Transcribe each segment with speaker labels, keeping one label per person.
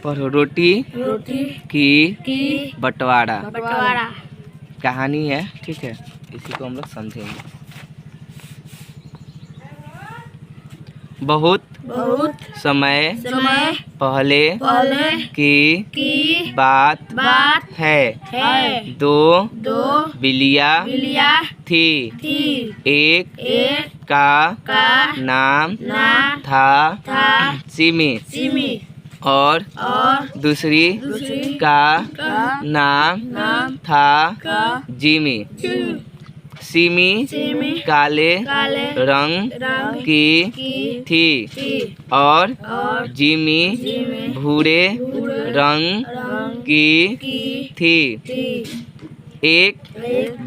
Speaker 1: पढ़ो। रोटी
Speaker 2: रोटी
Speaker 1: की बंटवारा
Speaker 2: बंटवारा।
Speaker 1: कहानी है, ठीक है, इसी को हम लोग समझेंगे। बहुत समय पहले की बात है। दो बिल्लियाँ थी। एक का नाम था सिमी और दूसरी का नाम था जिमी। सिमी काले रंग की थी और जिमी भूरे रंग की थी। एक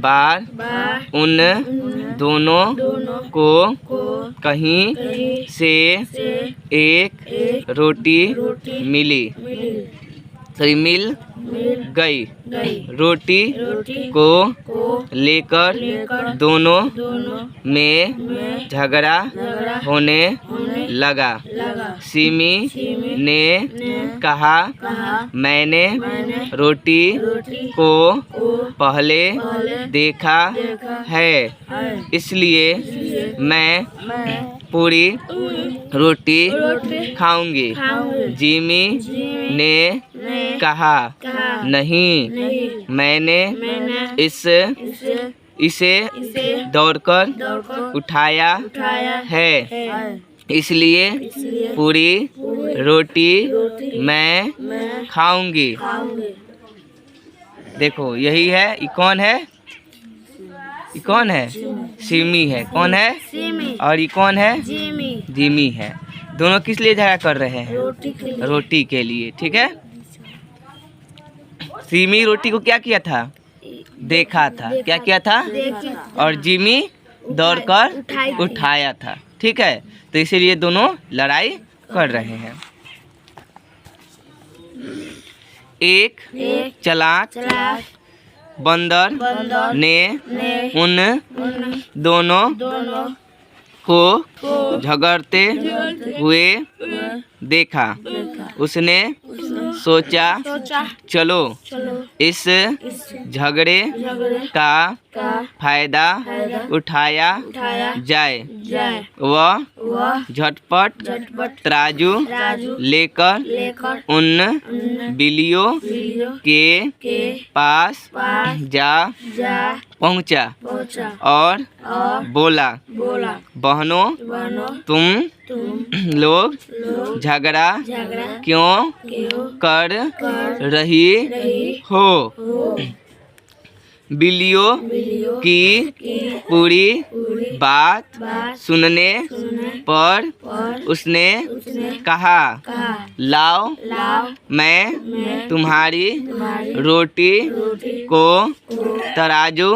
Speaker 1: बार उन दोनों को कहीं से एक रोटी मिली, मिल गई। रोटी को लेकर दोनों में झगड़ा होने लगा। सिमी ने कहा, मैंने रोटी को पहले देखा है, इसलिए मैं पूरी रोटी खाऊंगी। जिमी ने कहा, नहीं, मैंने इसे दौड़कर उठाया है, इसलिए पूरी रोटी मैं खाऊंगी। देखो यही है। ये कौन है? ये कौन है? सिमी है। कौन है? और ये कौन है? जिमी है। दोनों किस लिए झगड़ा कर रहे हैं? रोटी के लिए, ठीक है। सिमी रोटी को क्या किया था? देखा था। क्या किया था? और जिमी दौड़कर उठाया था, ठीक है। तो इसीलिए दोनों लड़ाई कर रहे हैं। एक चालाक बंदर ने उन दोनों को झगड़ते हुए देखा। उसने सोचा, चलो इस झगड़े का फायदा उठाया जाए। वह झटपट तराजू लेकर उन बिल्लियों के पास जा पहुंचा और बोला, बहनों, तुम लोग झगड़ा क्यों कर रही हो? बिल्लियों की पूरी बात सुनने पर उसने कहा, लाओ, मैं तुम्हारी रोटी को तराजू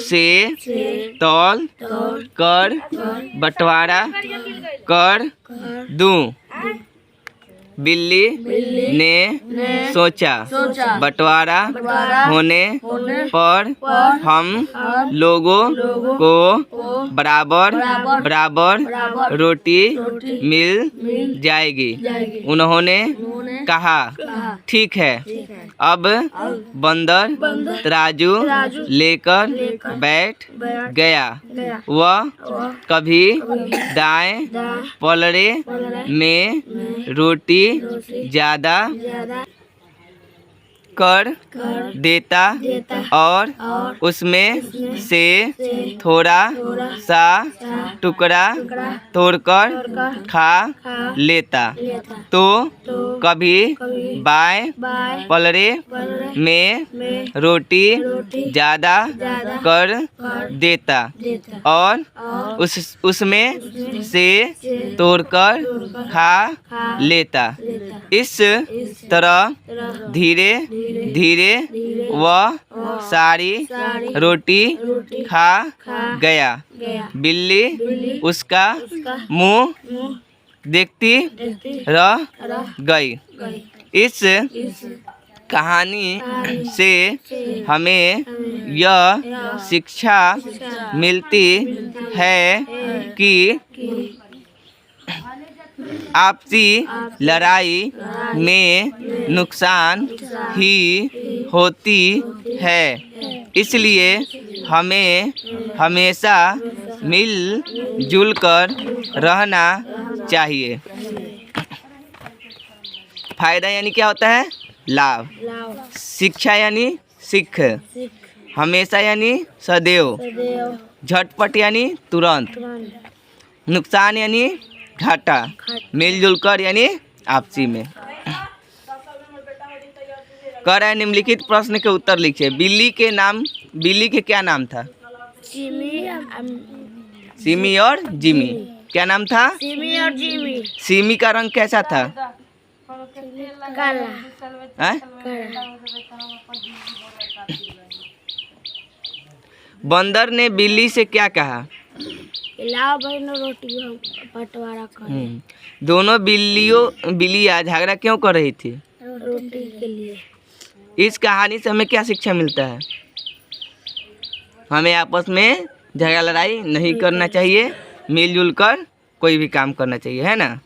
Speaker 1: से तौल कर बंटवारा कर दूं। बिल्ली ने सोचा, बंटवारा होने पर हम लोगों को बराबर रोटी मिल जाएगी। उन्होंने कहा, ठीक है। अब बंदर तराजू लेकर बैठ गया। वह कभी दाएं पलड़े में रोटी ज्यादा कर देता और उसमें से थोड़ा सा टुकड़ा तोड़कर खा लेता, तो कभी बाएं पलड़े में रोटी ज्यादा कर देता और उसमें से तोड़कर खा लेता। इस तरह धीरे धीरे वह सारी रोटी खा गया। बिल्ली उसका मुंह देखती रह गई। इस कहानी से हमें यह शिक्षा मिलती है कि आपसी लड़ाई में नुकसान ही होती है, इसलिए हमें हमेशा मिलजुल कर रहना चाहिए। फायदा यानी क्या होता है? लाभ। शिक्षा यानी सीख। हमेशा यानी सदैव। झटपट यानी तुरंत। नुकसान यानी घाटा। मिलजुल कर यानी आपसी में। कह रहा है निम्नलिखित प्रश्न के उत्तर लिखिए। बिल्ली के क्या नाम था? सिमी और जिमी। क्या नाम था?
Speaker 2: सिमी और जिमी।
Speaker 1: सिमी का रंग कैसा था?
Speaker 2: काला।
Speaker 1: हैं?
Speaker 2: काला।
Speaker 1: बंदर ने बिल्ली से क्या कहा?
Speaker 2: लाओ बहनों रोटी हम बंटवारा करें।
Speaker 1: दोनों बिल्लियाँ झगड़ा क्यों कर रही थी?
Speaker 2: रोटी के लिए।
Speaker 1: इस कहानी से हमें क्या शिक्षा मिलता है? हमें आपस में झगड़ा लड़ाई नहीं करना चाहिए, मिलजुल कर कोई भी काम करना चाहिए, है ना।